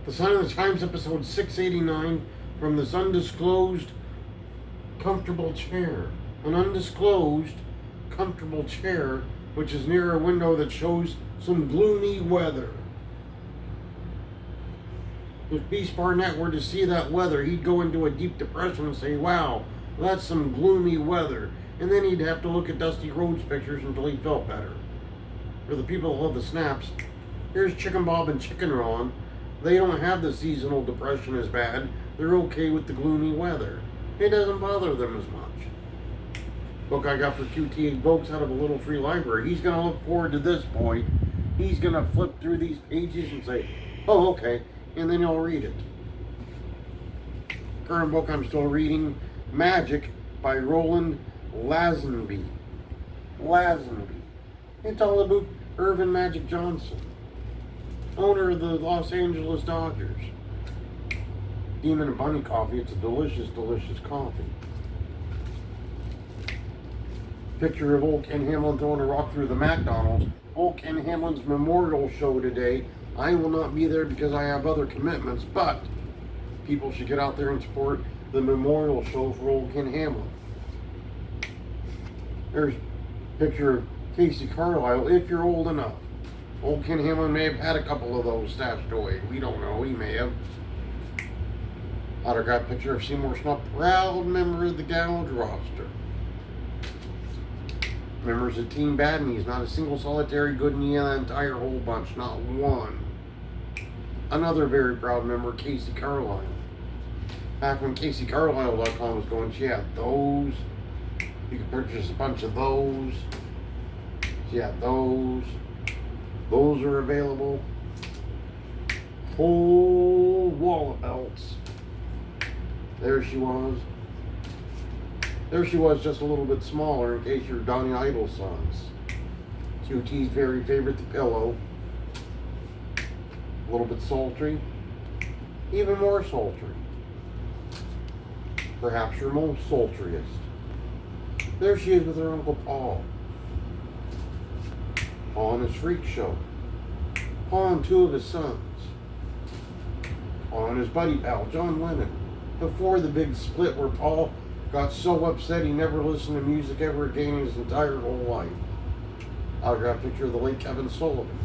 The Sign of the Times, episode 689, from this undisclosed comfortable chair. An undisclosed comfortable chair, which is near a window that shows some gloomy weather. If Beast Barnett were to see that weather, he'd go into a deep depression and say, wow, that's some gloomy weather. And then he'd have to look at Dusty Rhodes pictures until he felt better. For the people who love the snaps, here's Chicken Bob and Chicken Ron. They don't have the seasonal depression as bad. They're okay with the gloomy weather. It doesn't bother them as much. Book I got for QT folks out of a little free library. He's going to look forward to this, boy. He's going to flip through these pages and say, oh, okay, and then he'll read it. Current book I'm still reading, Magic by Roland Lazenby. It's all about Irvin Magic Johnson, owner of the Los Angeles Dodgers. Demon and Bunny coffee. It's a delicious, delicious coffee. Picture of old Ken Hamlin throwing a rock through the McDonald's. Old Ken Hamlin's memorial show today. I will not be there because I have other commitments, but people should get out there and support the memorial show for old Ken Hamlin. There's a picture of Casey Carlisle, if you're old enough. Old Ken Hamlin may have had a couple of those stashed away. We don't know. He may have. Autograph picture of Seymour Snuff, proud member of the Gouge roster. Members of Team Bad Knees, not a single solitary good knee in the entire whole bunch, not one. Another very proud member, Casey Carlisle. Back when CaseyCarlisle.com was going, she had those. You could purchase a bunch of those. She had those. Those are available. Whole wall of belts. There she was. There she was, just a little bit smaller in case you're Donnie Idol size. QT's very favorite, the pillow. A little bit sultry. Even more sultry. Perhaps your most sultriest. There she is with her Uncle Paul. Paul and his freak show. Paul and two of his sons. Paul and his buddy pal, John Lennon. Before the big split where Paul got so upset he never listened to music ever again in his entire whole life. Autograph picture of the late Kevin Sullivan.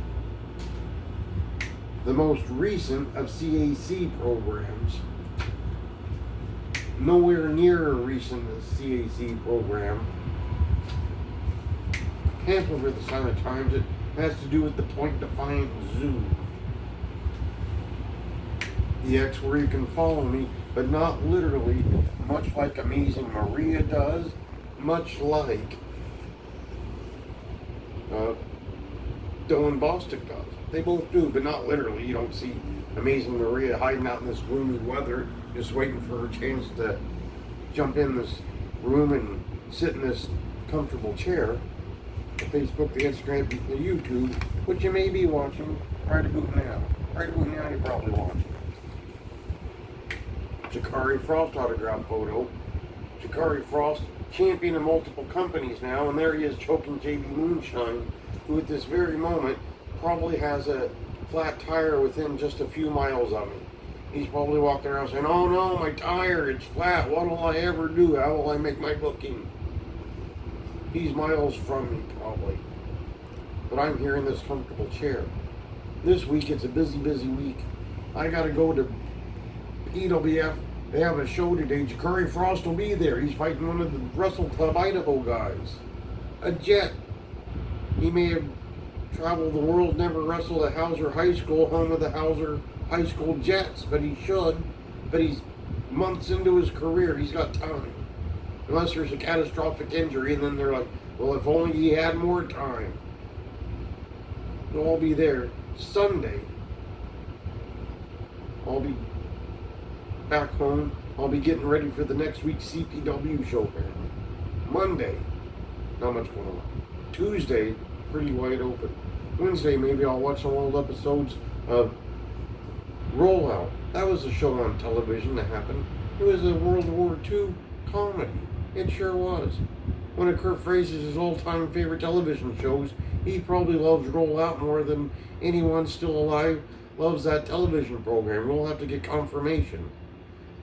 The most recent of CAC programs. Nowhere near a recent CAC program. Pamphlet for the Sign of the Times. It has to do with the Point Defiant Zoo. The X where you can follow me, but not literally, much like Amazing Maria does, much like Dylan Bostic does. They both do, but not literally. You don't see Amazing Maria hiding out in this gloomy weather, just waiting for her chance to jump in this room and sit in this comfortable chair. The Facebook, the Instagram, the YouTube, which you may be watching right about now. Right about now, you're probably watching. Jakari Frost autograph photo. Jakari Frost, champion of multiple companies now, and there he is choking JB Moonshine, who at this very moment probably has a flat tire within just a few miles of me. He's probably walking around saying, oh no, my tire, it's flat. What will I ever do? How will I make my booking? He's miles from me, probably. But I'm here in this comfortable chair. This week, it's a busy, busy week. I gotta go to PWF. They have a show today. Jakari Frost will be there. He's fighting one of the Wrestle Club Idaho guys. A Jet. He may have traveled the world, never wrestled at Hauser High School, home of the Hauser High School Jets, but he should. But he's months into his career. He's got time. Unless there's a catastrophic injury, and then they're like, well, if only he had more time. They'll all be there. Sunday, I'll be back home. I'll be getting ready for the next week's CPW show, apparently. Monday, not much going on. Tuesday, pretty wide open. Wednesday, maybe I'll watch some old episodes of Rollout. That was a show on television that happened. It was a World War II comedy. It sure was. One of Kurt Fraser's all-time favorite television shows. He probably loves Rollout more than anyone still alive loves that television program. We'll have to get confirmation.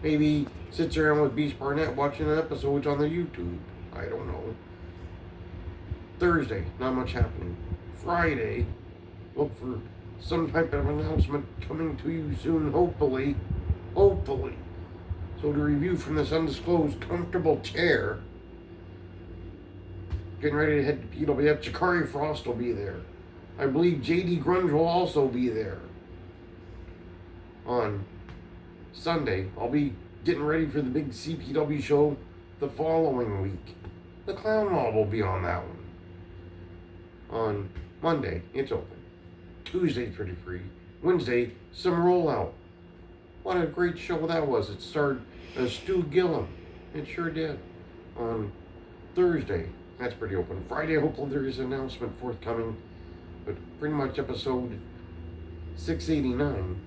Maybe sits around with Beast Barnett watching episodes on the YouTube. I don't know. Thursday, not much happening. Friday, look for some type of announcement coming to you soon, hopefully. Hopefully. So to review from this undisclosed comfortable chair, getting ready to head to PWF, Jakari Frost will be there. I believe JD Grunge will also be there. On Sunday, I'll be getting ready for the big CPW show the following week. The Clown Mob will be on that one. On Monday, it's open. Tuesday's pretty free. Wednesday, some rollout. What a great show that was. It starred Stu Gillum. It sure did. On Thursday, that's pretty open. Friday, hopefully there is an announcement forthcoming. But pretty much episode 689